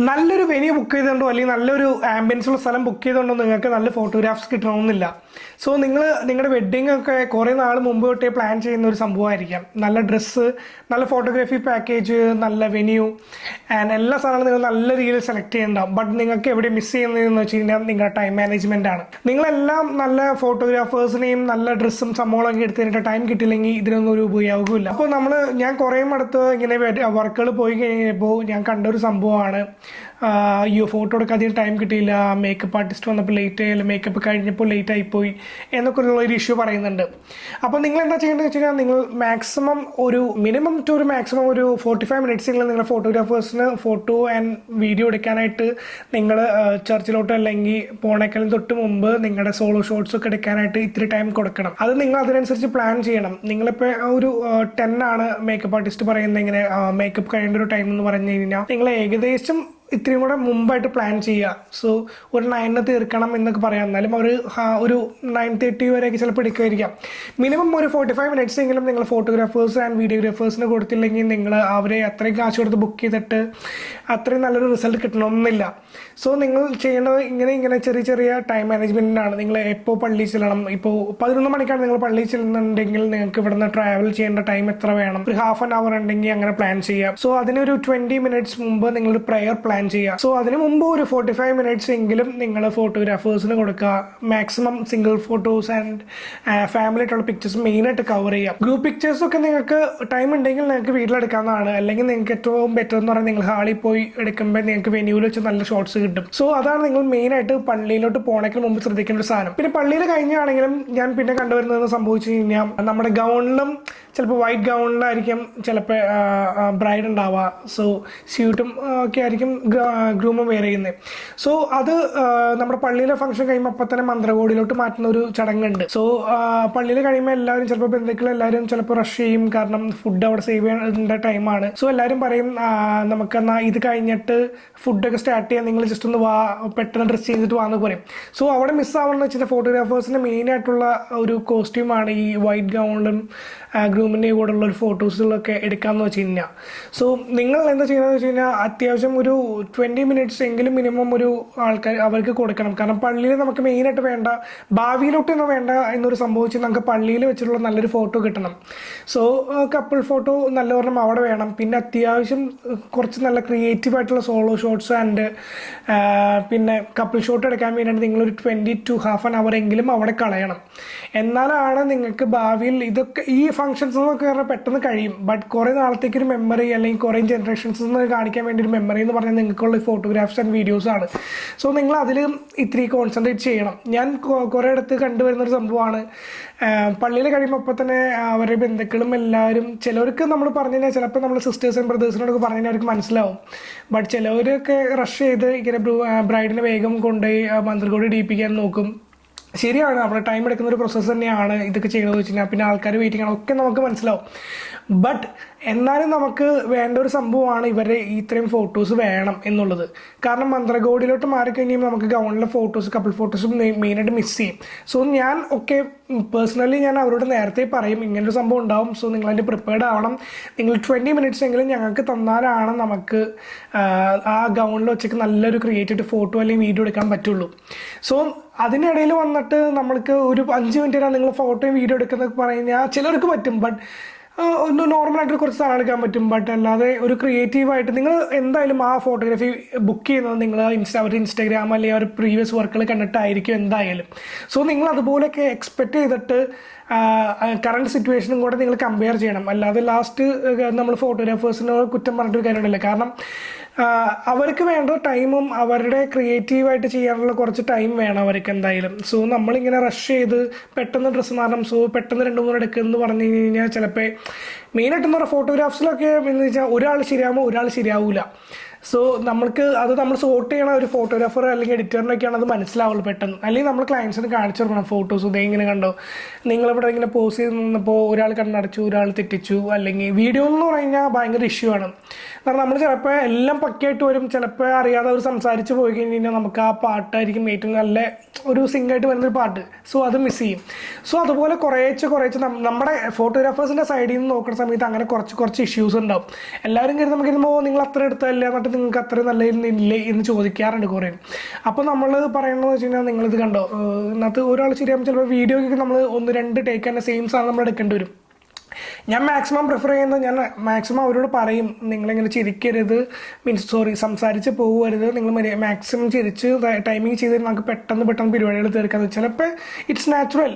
നല്ലൊരു venue book ചെയ്തുകൊണ്ടോ അല്ലെങ്കിൽ നല്ലൊരു ആംബിയൻസുള്ള സ്ഥലം ബുക്ക് ചെയ്തുകൊണ്ടോ നിങ്ങൾക്ക് നല്ല ഫോട്ടോഗ്രാഫ്സ് കിട്ടണമെന്നില്ല. സോ നിങ്ങളുടെ വെഡ്ഡിംഗ് ഒക്കെ കുറേ നാൾ മുമ്പ് തൊട്ടേ പ്ലാൻ ചെയ്യുന്ന ഒരു സംഭവമായിരിക്കാം. നല്ല ഡ്രസ്സ്, നല്ല ഫോട്ടോഗ്രാഫി പാക്കേജ്, നല്ല വെന്യൂ ആൻഡ് എല്ലാ സാധനങ്ങളും നിങ്ങൾ നല്ല രീതിയിൽ സെലക്ട് ചെയ്യണ്ടാവും. ബട്ട് നിങ്ങൾക്ക് എവിടെ മിസ് ചെയ്യുന്നതെന്ന് വെച്ച് കഴിഞ്ഞാൽ നിങ്ങളുടെ ടൈം മാനേജ്മെൻ്റ് ആണ്. നിങ്ങളെല്ലാം നല്ല ഫോട്ടോഗ്രാഫേഴ്സിനെയും നല്ല ഡ്രസ്സും സംഭവങ്ങളൊക്കെ എടുത്ത് കഴിഞ്ഞിട്ട് ടൈം കിട്ടില്ലെങ്കിൽ ഇതിനൊന്നും ഒരു ഉപയോഗമില്ല. അപ്പോൾ ഞാൻ കുറേ അടുത്ത് ഇങ്ങനെ വർക്കുകൾ പോയി കഴിഞ്ഞപ്പോൾ ഞാൻ കണ്ടൊരു സംഭവമാണ്. ഫോട്ടോ എടുക്കാൻ അധികം ടൈം കിട്ടിയില്ല, മേക്കപ്പ് ആർട്ടിസ്റ്റ് വന്നപ്പോൾ ലേറ്റ് ആയി, അല്ലെങ്കിൽ മേക്കപ്പ് കഴിഞ്ഞപ്പോൾ ലേറ്റ് ആയിപ്പോയി എന്നൊക്കെ ഉള്ളൊരു ഇഷ്യൂ പറയുന്നുണ്ട്. അപ്പോൾ നിങ്ങൾ എന്താ ചെയ്യേണ്ടതെന്ന് വെച്ച് കഴിഞ്ഞാൽ നിങ്ങൾ മാക്സിമം ഒരു മിനിമം ടു ഒരു മാക്സിമം ഒരു 45 മിനിറ്റ്സെങ്കിലും നിങ്ങളുടെ ഫോട്ടോഗ്രാഫേഴ്സിന് ഫോട്ടോ ആൻഡ് വീഡിയോ എടുക്കാനായിട്ട് നിങ്ങൾ ചർച്ചിലോട്ടോ അല്ലെങ്കിൽ പോണേക്കാളും തൊട്ട് മുമ്പ് നിങ്ങളുടെ സോളോ ഷോട്ട്സ് ഒക്കെ എടുക്കാനായിട്ട് ഇത്തിരി ടൈം കൊടുക്കണം. അത് നിങ്ങൾ അതിനനുസരിച്ച് പ്ലാൻ ചെയ്യണം. നിങ്ങളിപ്പോൾ ഒരു 10 ആണ് മേക്കപ്പ് ആർട്ടിസ്റ്റ് പറയുന്നത് ഇങ്ങനെ മേക്കപ്പ് കഴിയേണ്ട ഒരു ടൈം എന്ന് പറഞ്ഞു കഴിഞ്ഞാൽ നിങ്ങൾ ഏകദേശം ഇത്രയും കൂടെ മുമ്പായിട്ട് പ്ലാൻ ചെയ്യുക. സോ ഒരു 9 തീർക്കണം എന്നൊക്കെ പറയാം. എന്നാലും ഒരു 9:30 വരെയൊക്കെ ചിലപ്പോൾ എടുക്കുമായിരിക്കാം. മിനിമം ഒരു 45 മിനിറ്റ്സ് എങ്കിലും നിങ്ങൾ ഫോട്ടോഗ്രാഫേഴ്സ് ആൻഡ് വീഡിയോഗ്രാഫേഴ്സിന് കൊടുത്തില്ലെങ്കിൽ നിങ്ങൾ അവരെ അത്രയും കാശ് കൊടുത്ത് ബുക്ക് ചെയ്തിട്ട് അത്രയും നല്ലൊരു റിസൾട്ട് കിട്ടണമെന്നില്ല. സോ നിങ്ങൾ ചെയ്യേണ്ടത് ഇങ്ങനെ ചെറിയ ചെറിയ ടൈം മാനേജ്മെൻറ്റിനാണ്. നിങ്ങൾ എപ്പോൾ പള്ളിയിൽ ചെല്ലണം. ഇപ്പോൾ 11 മണിക്കാണ് നിങ്ങൾ പള്ളിയിൽ ചെല്ലുന്നുണ്ടെങ്കിൽ നിങ്ങൾക്ക് ഇവിടുന്ന് ട്രാവൽ ചെയ്യേണ്ട ടൈം എത്ര വേണം, ഒരു ഹാഫ് ആൻ അവർ ഉണ്ടെങ്കിൽ അങ്ങനെ പ്ലാൻ ചെയ്യാം. സോ അതിനൊരു 20 മിനിറ്റ്സ് മുമ്പ് നിങ്ങളൊരു പ്രയർ പ്ലാൻ ചെയ്യുക. സോ അതിന് മുമ്പ് ഒരു 45 മിനിറ്റ്സ് എങ്കിലും നിങ്ങൾ ഫോട്ടോഗ്രാഫേഴ്സിന് കൊടുക്കുക. Maximum single photos and family ആയിട്ടുള്ള പിക്ചേഴ്സ് മെയിനായിട്ട് കവർ ചെയ്യുക. ഗ്രൂപ്പ് പിക്ചേഴ്സൊക്കെ നിങ്ങൾക്ക് ടൈം ഉണ്ടെങ്കിൽ നിങ്ങൾക്ക് വീട്ടിലെടുക്കാവുന്നതാണ്. അല്ലെങ്കിൽ നിങ്ങൾക്ക് ഏറ്റവും ബെറ്റർ എന്ന് പറഞ്ഞാൽ നിങ്ങൾ ഹാളിൽ പോയി എടുക്കുമ്പോൾ നിങ്ങൾക്ക് വെന്യൂവിൽ വെച്ച് നല്ല ഷോട്ട്സ് കിട്ടും. സോ അതാണ് നിങ്ങൾ മെയിനായിട്ട് പള്ളിയിലോട്ട് പോണേക്കാൾ മുമ്പ് ശ്രദ്ധിക്കേണ്ട ഒരു സാധനം. പിന്നെ പള്ളിയിൽ കഴിഞ്ഞാണെങ്കിലും ഞാൻ പിന്നെ കണ്ടുവരുന്നതെന്ന് സംഭവിച്ചു കഴിഞ്ഞാൽ നമ്മുടെ ഗൗണിലും ചിലപ്പോൾ വൈറ്റ് ഗൗണിലായിരിക്കും ചിലപ്പോൾ ബ്രൈഡ് ഉണ്ടാവുക. സോ സ്യൂട്ടും ഒക്കെ ആയിരിക്കും ഗ്രൂമും വെയർ ചെയ്യുന്നത്. സോ അത് നമ്മുടെ പള്ളിയിലെ ഫംഗ്ഷൻ കഴിയുമ്പോൾ അപ്പം തന്നെ മന്ത്രകോടിയിലോട്ട് മാറ്റുന്ന ഒരു ചടങ്ങുണ്ട്. സോ പള്ളിയിൽ കഴിയുമ്പോൾ എല്ലാവരും ചിലപ്പോൾ ബന്ധുക്കൾ എല്ലാവരും ചിലപ്പോൾ റഷ് ചെയ്യും. കാരണം ഫുഡ് അവിടെ സേവ് ചെയ്യേണ്ട ടൈമാണ്. സോ എല്ലാവരും പറയും നമുക്കെന്നാൽ ഇത് കഴിഞ്ഞിട്ട് ഫുഡൊക്കെ സ്റ്റാർട്ട് ചെയ്യാൻ, നിങ്ങൾ ജസ്റ്റ് ഒന്ന് പെട്ടെന്ന് ഡ്രസ്സ് ചെയ്തിട്ട് വാന്ന് പറയും. സോ അവിടെ മിസ്സാവണമെന്ന് വെച്ചാൽ ഫോട്ടോഗ്രാഫേഴ്സിൻ്റെ മെയിനായിട്ടുള്ള ഒരു കോസ്റ്റ്യൂമാണ് ഈ വൈറ്റ് ഗൗണിലും ഗ്രൂമിൻ്റെ കൂടെ ഉള്ള ഒരു ഫോട്ടോസുകളൊക്കെ എടുക്കാമെന്ന് വെച്ച് കഴിഞ്ഞാൽ. സോ നിങ്ങൾ എന്താ ചെയ്യുന്നതെന്ന് വെച്ച് കഴിഞ്ഞാൽ അത്യാവശ്യം ഒരു 20 മിനിറ്റ്സ് എങ്കിലും മിനിമം ഒരു ആൾക്കാർ അവർക്ക് കൊടുക്കണം. കാരണം പള്ളിയിൽ നമുക്ക് മെയിനായിട്ട് വേണ്ട, ഭാവിയിലോട്ടൊന്നും വേണ്ട എന്നൊരു സംഭവിച്ച് നമുക്ക് പള്ളിയിൽ വെച്ചിട്ടുള്ള നല്ലൊരു ഫോട്ടോ കിട്ടണം. സോ കപ്പിൾ ഫോട്ടോ നല്ലവണ്ണം അവിടെ വേണം. പിന്നെ അത്യാവശ്യം കുറച്ച് നല്ല ക്രിയേറ്റീവായിട്ടുള്ള സോളോ ഷോട്ട്സ് ആൻഡ് പിന്നെ കപ്പിൾ ഷോട്ട് എടുക്കാൻ വേണ്ടിയിട്ട് നിങ്ങളൊരു 20 to ഹാഫ് ആൻ അവർ എങ്കിലും അവിടെ കളയണം. എന്നാലാണ് നിങ്ങൾക്ക് ഭാവിയിൽ ഇതൊക്കെ ഈ ഫംഗ്ഷൻസ് എന്നൊക്കെ പറഞ്ഞാൽ പെട്ടെന്ന് കഴിയും. ബട്ട് കുറേ നാളത്തേക്ക് ഒരു മെമ്മറി അല്ലെങ്കിൽ കുറേ ജനറേഷൻസ് കാണിക്കാൻ വേണ്ടി ഒരു മെമ്മറി എന്ന് പറഞ്ഞാൽ നിങ്ങൾക്കുള്ള ഫോട്ടോഗ്രാഫ്സ് ആൻഡ് വീഡിയോസ് ആണ്. സോ നിങ്ങൾ അതിൽ ഇത്തിരി കോൺസെൻട്രേറ്റ് ചെയ്യണം. ഞാൻ കുറേ ഇടത്ത് കണ്ടുവരുന്നൊരു സംഭവമാണ്, പള്ളിയിൽ കഴിയുമ്പോൾ അപ്പോൾ തന്നെ അവരുടെ ബന്ധുക്കളും എല്ലാവരും, ചിലവർക്ക് നമ്മൾ പറഞ്ഞു കഴിഞ്ഞാൽ ചിലപ്പോൾ നമ്മൾ സിസ്റ്റേഴ്സ് ആൻഡ് ബ്രദേഴ്സിനോടൊക്കെ പറഞ്ഞു കഴിഞ്ഞാൽ അവർക്ക് മനസ്സിലാവും. ബട്ട് ചിലവരൊക്കെ റഷ് ചെയ്ത് ഇങ്ങനെ ബ്രൈഡിനെ വേഗം കൊണ്ടുപോയി മന്ത്രകോടി ഇടിയിപ്പിക്കാൻ നോക്കും. ശരിയാണ്, അവിടെ ടൈം എടുക്കുന്ന ഒരു പ്രോസസ്സ് തന്നെയാണ് ഇതൊക്കെ ചെയ്യണമെന്ന് വെച്ച് കഴിഞ്ഞാൽ. പിന്നെ ആൾക്കാർ വെയിറ്റ് ചെയ്യണം, ഒക്കെ നമുക്ക് മനസ്സിലാവും. ബട്ട് എന്നാലും നമുക്ക് വേണ്ട ഒരു സംഭവമാണ് ഇവരെ ഇത്രയും ഫോട്ടോസ് വേണം എന്നുള്ളത്. കാരണം മന്ത്രകോടിയിലോട്ട് മാറിക്കഴിഞ്ഞാൽ നമുക്ക് ഗൗണിലെ ഫോട്ടോസ്, കപ്പിൾ ഫോട്ടോസും മെയിനായിട്ട് മിസ് ചെയ്യും. സോ ഞാൻ പേഴ്സണലി ഞാൻ അവരോട് നേരത്തെ പറയും ഇങ്ങനൊരു സംഭവം ഉണ്ടാവും. സോ നിങ്ങളതിൻ്റെ പ്രിപ്പയർഡ് ആവണം. നിങ്ങൾ 20 മിനിറ്റ്സ് എങ്കിലും ഞങ്ങൾക്ക് തന്നാലാണ് നമുക്ക് ആ ഗൗണിൽ വെച്ചേക്ക് നല്ലൊരു ക്രിയേറ്റീവ് ഫോട്ടോ അല്ലെങ്കിൽ വീഡിയോ എടുക്കാൻ പറ്റുള്ളൂ. സോ അതിനിടയിൽ വന്നിട്ട് നമ്മൾക്ക് ഒരു 5 മിനിറ്റ് നിങ്ങൾ ഫോട്ടോയും വീഡിയോ എടുക്കുന്നതൊക്കെ പറഞ്ഞാൽ ചിലർക്ക് പറ്റും. ബട്ട് ഒന്ന് നോർമലായിട്ട് കുറച്ച് സാധനം എടുക്കാൻ പറ്റും. ബട്ട് അല്ലാതെ ഒരു ക്രിയേറ്റീവായിട്ട് നിങ്ങൾ എന്തായാലും ആ ഫോട്ടോഗ്രാഫി ബുക്ക് ചെയ്യുന്നത് നിങ്ങൾ അവരുടെ ഇൻസ്റ്റാഗ്രാം അല്ലെങ്കിൽ അവർ പ്രീവിയസ് വർക്കുകൾ കണ്ടിട്ടായിരിക്കും എന്തായാലും. സോ നിങ്ങൾ അതുപോലെയൊക്കെ എക്സ്പെക്റ്റ് ചെയ്തിട്ട് കറണ്ട് സിറ്റുവേഷനും കൂടെ നിങ്ങൾ കമ്പയർ ചെയ്യണം. അല്ലാതെ ലാസ്റ്റ് നമ്മൾ ഫോട്ടോഗ്രാഫേഴ്സിനോട് കുറ്റം പറഞ്ഞിട്ടൊരു കാര്യമില്ല. കാരണം അവർക്ക് വേണ്ട ടൈമും അവരുടെ ക്രിയേറ്റീവായിട്ട് ചെയ്യാനുള്ള കുറച്ച് ടൈം വേണം അവർക്ക് എന്തായാലും. സോ നമ്മളിങ്ങനെ റഷ് ചെയ്ത് പെട്ടെന്ന് ഡ്രസ്സ് മാറണം, സോ പെട്ടെന്ന് 2-3 എടുക്കുമെന്ന് പറഞ്ഞു കഴിഞ്ഞാൽ ചിലപ്പോൾ മെയിനായിട്ടെന്ന് പറഞ്ഞാൽ ഫോട്ടോഗ്രാഫ്സിലൊക്കെ എന്ന് വെച്ചാൽ ഒരാൾ ശരിയാകുമ്പോൾ ഒരാൾ ശരിയാവില്ല. സോ നമ്മൾ സോർട്ട് ചെയ്യണ ഒരു ഫോട്ടോഗ്രാഫർ അല്ലെങ്കിൽ എഡിറ്ററിനൊക്കെയാണ് അത് മനസ്സിലാവുള്ളൂ പെട്ടെന്ന്. അല്ലെങ്കിൽ നമ്മൾ ക്ലയൻസിന് കാണിച്ചു കൊടുക്കണം ഫോട്ടോസ്. ഇതേ ഇങ്ങനെ കണ്ടോ, നിങ്ങളിവിടെ ഇങ്ങനെ പോസ്റ്റ് ചെയ്ത് നിന്നപ്പോൾ ഒരാൾ കണ്ണടച്ചു, ഒരാൾ തെറ്റിച്ചു. അല്ലെങ്കിൽ വീഡിയോ എന്ന് പറഞ്ഞു കഴിഞ്ഞാൽ ഭയങ്കര ഇഷ്യൂ ആണ്. കാരണം നമ്മൾ ചിലപ്പോൾ എല്ലാം പക്കയായിട്ട് വരും, ചിലപ്പോൾ അറിയാതെ അവർ സംസാരിച്ച് പോയി കഴിഞ്ഞാൽ നമുക്ക് ആ പാട്ടായിരിക്കും ഏറ്റവും നല്ല ഒരു സിംഗായിട്ട് വരുന്നൊരു പാട്ട്. സോ അത് മിസ് ചെയ്യും. സോ അതുപോലെ കുറേച്ച് നമ്മുടെ ഫോട്ടോഗ്രാഫേഴ്സിൻ്റെ സൈഡിൽ നിന്ന് നോക്കുന്ന സമയത്ത് അങ്ങനെ കുറച്ച് ഇഷ്യൂസ് ഉണ്ടാവും. എല്ലാവരും കരുതി നമുക്ക് ഇരുമ്പോൾ നിങ്ങൾ അത്ര എടുത്തല്ല എന്നിട്ട് നിങ്ങൾക്ക് അത്രയും നല്ലതില്ലേ എന്ന് ചോദിക്കാറുണ്ട് കുറേ. അപ്പോൾ നമ്മൾ പറയണമെന്ന് വെച്ച് കഴിഞ്ഞാൽ നിങ്ങളിത് കണ്ടോ, ഇതിനകത്ത് ഒരാൾ ശരിയാകുമ്പോൾ ചിലപ്പോൾ വീഡിയോയ്ക്ക് നമ്മൾ 1-2 ടേക്ക് തന്നെ സെയിം സാധനം നമ്മൾ എടുക്കേണ്ടി വരും. ഞാൻ മാക്സിമം പ്രിഫർ ചെയ്യുന്നത്, ഞാൻ മാക്സിമം അവരോട് പറയും, നിങ്ങളിങ്ങനെ ചിരിക്കരുത്, സംസാരിച്ച് പോകരുത്, നിങ്ങൾ മാക്സിമം ചിരിച്ച് ടൈമിങ് ചെയ്ത് നമുക്ക് പെട്ടെന്ന് പരിപാടികൾ തീർക്കാതെ. ചിലപ്പോൾ ഇറ്റ്സ് നാച്ചുറൽ,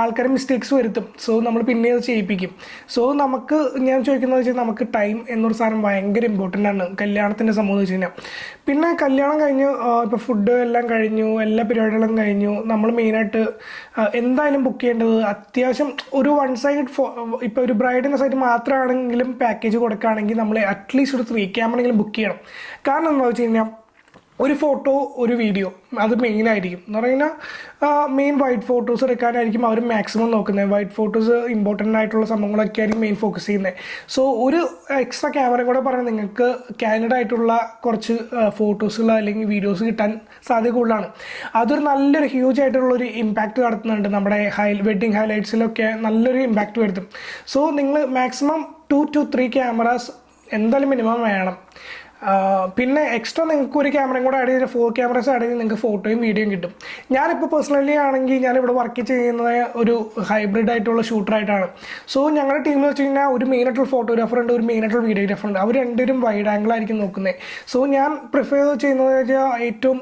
ആൾക്കാർ മിസ്റ്റേക്സ് വരുത്തും. സോ നമ്മൾ പിന്നെ അത് ചെയ്യിപ്പിക്കും. സോ നമുക്ക് ഞാൻ ചോദിക്കുന്നത് വെച്ചാൽ നമുക്ക് ടൈം എന്നൊരു സാധനം ഭയങ്കര ഇമ്പോർട്ടൻ്റ് ആണ് കല്യാണത്തിൻ്റെ സംഭവം എന്ന് വെച്ച് കഴിഞ്ഞാൽ. പിന്നെ കല്യാണം കഴിഞ്ഞു, ഇപ്പോൾ ഫുഡ് എല്ലാം കഴിഞ്ഞു, എല്ലാ പരിപാടികളും കഴിഞ്ഞു, നമ്മൾ മെയിനായിട്ട് എന്തായാലും ബുക്ക് ചെയ്യേണ്ടത് അത്യാവശ്യം ഒരു 1 സൈഡ് ഇപ്പോൾ ഒരു ബ്രൈഡിൻ്റെ സൈഡ് മാത്രമാണെങ്കിലും പാക്കേജ് കൊടുക്കുകയാണെങ്കിൽ നമ്മൾ അറ്റ്ലീസ്റ്റ് ഒരു 3 ക്യാമറയെങ്കിലും ബുക്ക് ചെയ്യണം. കാരണം എന്താണെന്ന് വെച്ച് കഴിഞ്ഞാൽ ഒരു ഫോട്ടോ ഒരു വീഡിയോ അത് മെയിനായിരിക്കും എന്ന് പറഞ്ഞാൽ മെയിൻ വൈറ്റ് ഫോട്ടോസ് എടുക്കാനായിരിക്കും അവർ മാക്സിമം നോക്കുന്നത്. വൈറ്റ് ഫോട്ടോസ് ഇമ്പോർട്ടൻ്റ് ആയിട്ടുള്ള സംഭവങ്ങളൊക്കെ ആയിരിക്കും മെയിൻ ഫോക്കസ് ചെയ്യുന്നത്. സോ ഒരു എക്സ്ട്രാ ക്യാമറയും കൂടെ പറഞ്ഞാൽ നിങ്ങൾക്ക് കാൻഡിഡ് ആയിട്ടുള്ള കുറച്ച് ഫോട്ടോസുകൾ അല്ലെങ്കിൽ വീഡിയോസ് കിട്ടാൻ സാധ്യത കൂടുതലാണ്. അതൊരു നല്ലൊരു ഹ്യൂജ് ആയിട്ടുള്ളൊരു ഇമ്പാക്റ്റ് നടത്തുന്നുണ്ട് നമ്മുടെ വെഡ്ഡിങ് ഹൈലൈറ്റ്സിലൊക്കെ നല്ലൊരു ഇമ്പാക്റ്റ് വരുത്തും. സോ നിങ്ങൾ മാക്സിമം 2 to 3 ക്യാമറാസ് എന്തായാലും മിനിമം വേണം. പിന്നെ എക്സ്ട്രാ നിങ്ങൾക്ക് ഒരു ക്യാമറയും കൂടെ ആഡ് ചെയ്ത് 4 ക്യാമറാസ് ആഡ് ചെയ്ത് നിങ്ങൾക്ക് ഫോട്ടോയും വീഡിയോയും കിട്ടും. ഞാനിപ്പോൾ പേഴ്സണലി ആണെങ്കിൽ ഞാനിവിടെ വർക്ക് ചെയ്യുന്നത് ഒരു ഹൈബ്രിഡ് ആയിട്ടുള്ള ഷൂട്ടറായിട്ടാണ്. സോ ഞങ്ങളുടെ ടീമിൽ വെച്ച് കഴിഞ്ഞാൽ ഒരു മെയിനായിട്ടുള്ള ഫോട്ടോഗ്രാഫർ ഉണ്ട്, ഒരു മെയിനായിട്ടുള്ള വീഡിയോഗ്രാഫർ ഉണ്ട്. അവർ രണ്ടുപേരും വൈഡ് ആംഗിൾ ആയിരിക്കും നോക്കുന്നത്. സോ ഞാൻ പ്രിഫർ ചെയ്യുന്നത് വെച്ചാൽ ഏറ്റവും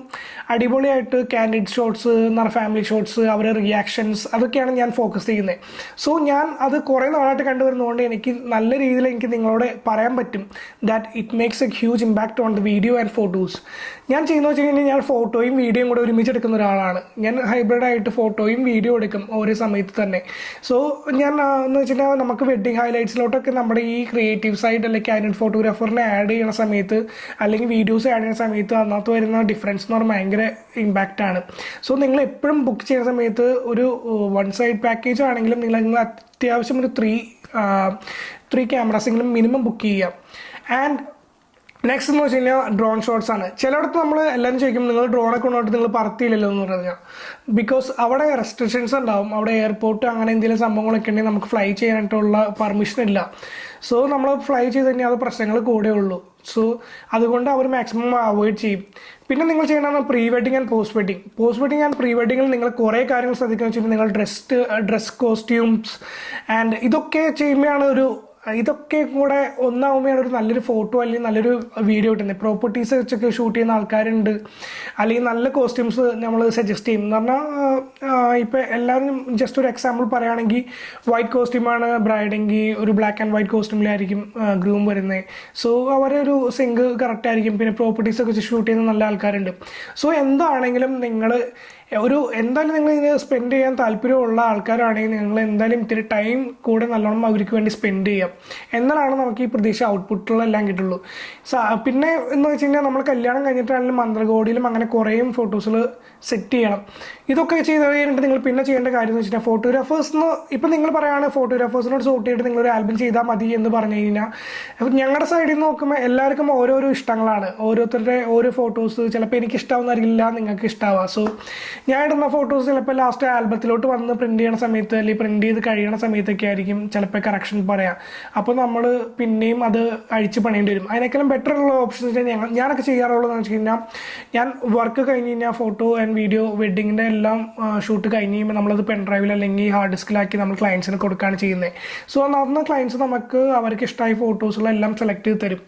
അടിപൊളിയായിട്ട് കാൻഡിഡ് ഷോട്ട്സ് എന്ന് പറഞ്ഞാൽ ഫാമിലി ഷോട്ട്സ്, അവരുടെ റിയാക്ഷൻസ്, അതൊക്കെയാണ് ഞാൻ ഫോക്കസ് ചെയ്യുന്നത്. സോ ഞാൻ അത് കുറേ നാളായിട്ട് കണ്ടുവരുന്നതുകൊണ്ട് എനിക്ക് നല്ല രീതിയിൽ എനിക്ക് നിങ്ങളോട് പറയാൻ പറ്റും that it makes A huge impact on the video and photos. ഞാൻ ചെയ്യുന്നത് വെച്ച് കഴിഞ്ഞാൽ ഞാൻ ഫോട്ടോയും വീഡിയോയും കൂടെ ഒരുമിച്ച് എടുക്കുന്ന ഒരാളാണ്. ഞാൻ ഹൈബ്രിഡായിട്ട് ഫോട്ടോയും വീഡിയോ എടുക്കും ഒരേ സമയത്ത് തന്നെ. സോ ഞാൻ എന്ന് വെച്ചിട്ടുണ്ടെങ്കിൽ നമുക്ക് വെഡ്ഡിങ് ഹൈലൈറ്റ്സിലോട്ടൊക്കെ നമ്മുടെ ഈ ക്രിയേറ്റീവ് സൈഡ് അല്ലെങ്കിൽ കാൻഡിഡ് ഫോട്ടോഗ്രാഫറിനെ ആഡ് ചെയ്യുന്ന സമയത്ത് അല്ലെങ്കിൽ വീഡിയോസ് ആഡ് ചെയ്യുന്ന സമയത്ത് അതിനകത്ത് വരുന്ന ഡിഫറൻസ് എന്ന് പറഞ്ഞാൽ ഭയങ്കര ഇമ്പാക്റ്റ് ആണ്. സോ നിങ്ങൾ എപ്പോഴും ബുക്ക് ചെയ്യുന്ന സമയത്ത് ഒരു 1 സൈഡ് പാക്കേജ് ആണെങ്കിലും നിങ്ങൾ അത്യാവശ്യം ഒരു 3 ക്യാമറാസെങ്കിലും മിനിമം ബുക്ക് ചെയ്യുക. ആൻഡ് നെക്സ്റ്റ് എന്ന് വെച്ച് കഴിഞ്ഞാൽ ഡ്രോൺ ഷോട്ട്സ് ആണ്. ചിലയിടത്ത് നമ്മൾ എല്ലാവരും ചോദിക്കും നിങ്ങൾ ഡ്രോണൊക്കെ കൊണ്ടുപോയിട്ട് നിങ്ങൾ പറത്തിയില്ലല്ലോ എന്ന് പറഞ്ഞാൽ, ബിക്കോസ് അവിടെ റെസ്ട്രിക്ഷൻസ് ഉണ്ടാവും. അവിടെ എയർപോർട്ട് അങ്ങനെ എന്തെങ്കിലും സംഭവങ്ങളൊക്കെ ഉണ്ടെങ്കിൽ നമുക്ക് ഫ്ലൈ ചെയ്യാനായിട്ടുള്ള പെർമിഷൻ ഇല്ല. സോ നമ്മൾ ഫ്ലൈ ചെയ്ത് കഴിഞ്ഞാൽ അത് പ്രശ്നങ്ങൾ കൂടെ ഉള്ളൂ. സോ അതുകൊണ്ട് അവർ മാക്സിമം അവോയ്ഡ് ചെയ്യും. പിന്നെ നിങ്ങൾ ചെയ്യേണ്ടതാണ് pre wedding and post wedding and pre വെഡിങ്ങിൽ നിങ്ങൾ കുറേ കാര്യങ്ങൾ ശ്രദ്ധിക്കുക വെച്ചിട്ടുണ്ടെങ്കിൽ നിങ്ങൾ ഡ്രസ് കോസ്റ്റ്യൂംസ് ആൻഡ് ഇതൊക്കെ ചെയ്യുമ്പോഴാണ് ഇതൊക്കെ കൂടെ ഒന്നാവുമ്പോഴാണ് ഒരു നല്ലൊരു ഫോട്ടോ അല്ലെങ്കിൽ നല്ലൊരു വീഡിയോ കിട്ടുന്നത്. പ്രോപ്പർട്ടീസ് വെച്ചൊക്കെ ഷൂട്ട് ചെയ്യുന്ന ആൾക്കാരുണ്ട്, അല്ലെങ്കിൽ നല്ല കോസ്റ്റ്യൂംസ് നമ്മൾ സജസ്റ്റ് ചെയ്യും. എന്ന് പറഞ്ഞാൽ ഇപ്പോൾ എല്ലാവരും ജസ്റ്റ് ഒരു എക്സാമ്പിൾ പറയുകയാണെങ്കിൽ വൈറ്റ് കോസ്റ്റ്യൂമാണ് ബ്രൈഡെങ്കിൽ ഒരു ബ്ലാക്ക് ആൻഡ് വൈറ്റ് കോസ്റ്റ്യൂമിലായിരിക്കും ഗ്രൂം വരുന്നത്. സോ അവരൊരു സിങ്ക് കറക്റ്റ് ആയിരിക്കും. പിന്നെ പ്രോപ്പർട്ടീസൊക്കെ വെച്ച് ഷൂട്ട് ചെയ്യുന്ന നല്ല ആൾക്കാരുണ്ട്. സോ എന്താണെങ്കിലും നിങ്ങൾ എന്തായാലും നിങ്ങൾ ഇതിന് സ്പെൻഡ് ചെയ്യാൻ താല്പര്യമുള്ള ആൾക്കാരാണെങ്കിൽ നിങ്ങൾ എന്തായാലും ഇത്തിരി ടൈം കൂടെ നല്ലോണം അവർക്ക് വേണ്ടി സ്പെൻഡ് ചെയ്യാം. എന്നാലാണ് നമുക്ക് ഈ പ്രതീക്ഷ ഔട്ട്പുട്ടുകളെല്ലാം കിട്ടുള്ളൂ. പിന്നെ എന്ന് വെച്ച് കഴിഞ്ഞാൽ നമ്മൾ കല്യാണം കഴിഞ്ഞിട്ടാണെങ്കിലും മന്ത്രകോടിയിലും അങ്ങനെ കുറേ ഫോട്ടോസുകൾ സെറ്റ് ചെയ്യണം. ഇതൊക്കെ ചെയ്ത് കഴിഞ്ഞിട്ട് നിങ്ങൾ പിന്നെ ചെയ്യേണ്ട കാര്യം എന്ന് വെച്ചാൽ ഫോട്ടോഗ്രാഫേഴ്സിന് ഇപ്പം നിങ്ങൾ പറയുകയാണ് ഫോട്ടോഗ്രാഫേഴ്സിനോട് സോർട്ട് ചെയ്തിട്ട് നിങ്ങളൊരു ആൽബം ചെയ്താൽ മതി എന്ന് പറഞ്ഞു കഴിഞ്ഞാൽ, അപ്പം ഞങ്ങളുടെ സൈഡിൽ നിന്ന് നോക്കുമ്പോൾ എല്ലാവർക്കും ഓരോരോ ഇഷ്ടങ്ങളാണ്. ഓരോരുത്തരുടെ ഓരോ ഫോട്ടോസ് ചിലപ്പോൾ എനിക്ക് ഇഷ്ടമാവുന്നതായിരിക്കില്ല, നിങ്ങൾക്ക് ഇഷ്ടമാവുക. സോ ഞാൻ ഇടുന്ന ഫോട്ടോസ് ചിലപ്പോൾ ലാസ്റ്റ് ആൽബത്തിലോട്ട് വന്ന് പ്രിൻറ്റ് ചെയ്യണ സമയത്ത് അല്ലെങ്കിൽ പ്രിൻറ്റ് ചെയ്ത് കഴിയണ സമയത്തൊക്കെ ആയിരിക്കും ചിലപ്പോൾ കറക്ഷൻ പറയാം. അപ്പോൾ നമ്മൾ പിന്നെയും അത് അഴിച്ച് പണിയേണ്ടി വരും. അതിനേക്കാളും ബെറ്റർ ഉള്ള ഓപ്ഷൻസ് ഞാനൊക്കെ ചെയ്യാറുള്ളതെന്ന് വെച്ച് കഴിഞ്ഞാൽ, ഞാൻ വർക്ക് കഴിഞ്ഞ് കഴിഞ്ഞാൽ ഫോട്ടോ ആൻഡ് വീഡിയോ വെഡ്ഡിങ്ങിൻ്റെ എല്ലാം ഷൂട്ട് കഴിഞ്ഞ് കഴിയുമ്പോൾ നമ്മളത് പെൻഡ്രൈവിൽ അല്ലെങ്കിൽ ഹാർഡ് ഡിസ്കിലാക്കി നമ്മൾ ക്ലയൻസിന് കൊടുക്കുകയാണ് ചെയ്യുന്നത്. സോ അതിനകത്ത് ക്ലയൻസ് നമുക്ക് അവർക്ക് ഇഷ്ടമായ ഫോട്ടോസുകളെല്ലാം സെലക്ട് ചെയ്ത് തരും.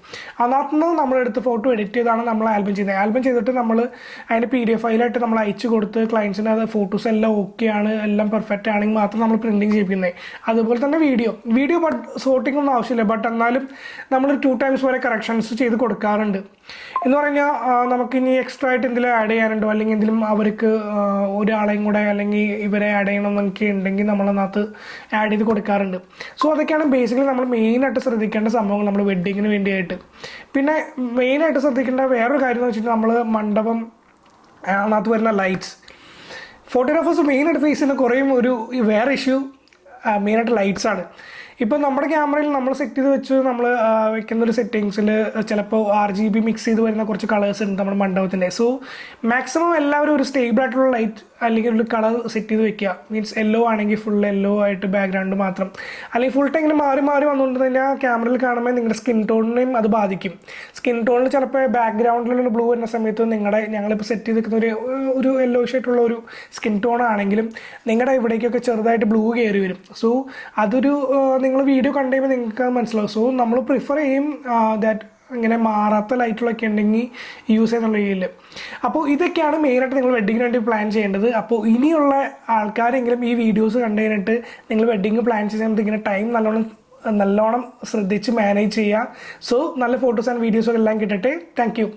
അതിനകത്ത് നമ്മളെടുത്ത് ഫോട്ടോ എഡിറ്റ് ചെയ്താണ് നമ്മൾ ആൽബം ചെയ്യുന്നത്. ആൽബം ചെയ്തിട്ട് നമ്മൾ അതിൻ്റെ PDF ഫയലായിട്ട് നമ്മൾ അയച്ചു കൊടുത്ത് ക്ലയൻസിന് അത് ഫോട്ടോസ് എല്ലാം ഓക്കെ ആണ്, എല്ലാം പെർഫെക്റ്റ് ആണെങ്കിൽ മാത്രം നമ്മൾ പ്രിൻറ്റിങ് ചെയ്യിപ്പിക്കുന്നത്. അതുപോലെ തന്നെ വീഡിയോ ബട്ട് സോർട്ടിംഗ് ഒന്നും ആവശ്യമില്ല. ബട്ട് എന്നാലും നമ്മൾ 2 times വരെ കറക്ഷൻസ് ചെയ്ത് കൊടുക്കാറുണ്ട്. എന്ന് പറഞ്ഞാൽ നമുക്കിനി എക്സ്ട്രാ ആയിട്ട് എന്തെങ്കിലും ആഡ് ചെയ്യാനുണ്ടോ അല്ലെങ്കിൽ എന്തെങ്കിലും അവർക്ക് ഒരാളെയും കൂടെ അല്ലെങ്കിൽ ഇവരെ ആഡ് ചെയ്യണമെന്നൊക്കെ ഉണ്ടെങ്കിൽ നമ്മളതിനകത്ത് ആഡ് ചെയ്ത് കൊടുക്കാറുണ്ട്. സോ അതൊക്കെയാണ് ബേസിക്കലി നമ്മൾ മെയിനായിട്ട് ശ്രദ്ധിക്കേണ്ട സംഭവങ്ങൾ നമ്മൾ വെഡ്ഡിങ്ങിന് വേണ്ടിയായിട്ട്. പിന്നെ മെയിനായിട്ട് ശ്രദ്ധിക്കേണ്ട വേറൊരു കാര്യം എന്ന് വെച്ചിട്ടുണ്ടെങ്കിൽ നമ്മൾ മണ്ഡപം അതിനകത്ത് വരുന്ന ലൈറ്റ്സ്, ഫോട്ടോഗ്രാഫേഴ്സ് മെയിനായിട്ട് ഫേസ് ചെയ്യുന്ന കുറേ വേറെ ഇഷ്യൂ മെയിനായിട്ട് ലൈറ്റ്സ് ആണ്. ഇപ്പോൾ നമ്മുടെ ക്യാമറയിൽ നമ്മൾ സെറ്റ് ചെയ്ത് വെച്ച് നമ്മൾ വെക്കുന്ന ഒരു സെറ്റിങ്സിൽ ചിലപ്പോൾ RGB മിക്സ് ചെയ്ത് വരുന്ന കുറച്ച് കളേഴ്സ് ഉണ്ട് നമ്മുടെ മണ്ഡപത്തിൻ്റെ. സോ മാക്സിമം എല്ലാവരും ഒരു സ്റ്റേബിൾ ആയിട്ടുള്ള ലൈറ്റ് അല്ലെങ്കിൽ ഒരു കളർ സെറ്റ് ചെയ്ത് വെക്കുക. മീൻസ് യെല്ലോ ആണെങ്കിൽ ഫുൾ യെല്ലോ ആയിട്ട് ബാക്ക്ഗ്രൗണ്ട് മാത്രം, അല്ലെങ്കിൽ ഫുൾ ടൈം ഇങ്ങനെ മാറി മാറി വന്നുകൊണ്ട് തന്നെ ആ ക്യാമറയിൽ കാണുമ്പോൾ നിങ്ങളുടെ സ്കിൻ ടോണിനെയും അത് ബാധിക്കും. സ്കിൻ ടോണിൽ ചിലപ്പോൾ ബാക്ക്ഗ്രൗണ്ടിലുള്ള ബ്ലൂ വരുന്ന സമയത്ത് ഞങ്ങളിപ്പോൾ സെറ്റ് ചെയ്ത് വെക്കുന്ന ഒരു യെല്ലോയിഷ് ആയിട്ടുള്ള ഒരു സ്കിൻ ടോൺ ആണെങ്കിലും നിങ്ങളുടെ ഇവിടേക്കൊക്കെ ചെറുതായിട്ട് ബ്ലൂ കയറി വരും. സോ അതൊരു നിങ്ങൾ വീഡിയോ കണ്ടു കഴിയുമ്പോൾ നിങ്ങൾക്ക് അത് മനസ്സിലാവും. സോ നമ്മൾ പ്രിഫർ ചെയ്യും ദാറ്റ് ഇങ്ങനെ മാറാത്ത ലൈറ്റുകളൊക്കെ ഉണ്ടെങ്കിൽ യൂസ് ചെയ്യുന്നുള്ള രീതിയിൽ. അപ്പോൾ ഇതൊക്കെയാണ് മെയിനായിട്ട് നിങ്ങൾ വെഡ്ഡിങ്ങിന് വേണ്ടി പ്ലാൻ ചെയ്യേണ്ടത്. അപ്പോൾ ഇനിയുള്ള ആൾക്കാരെങ്കിലും ഈ വീഡിയോസ് കണ്ടു കഴിഞ്ഞിട്ട് നിങ്ങൾ വെഡ്ഡിങ് പ്ലാൻ ചെയ്യുന്നത് ഇങ്ങനെ ടൈം നല്ലോണം ശ്രദ്ധിച്ച് മാനേജ് ചെയ്യുക. സോ നല്ല ഫോട്ടോസ് ആൻഡ് വീഡിയോസൊക്കെ എല്ലാം കിട്ടട്ടെ. Thank you.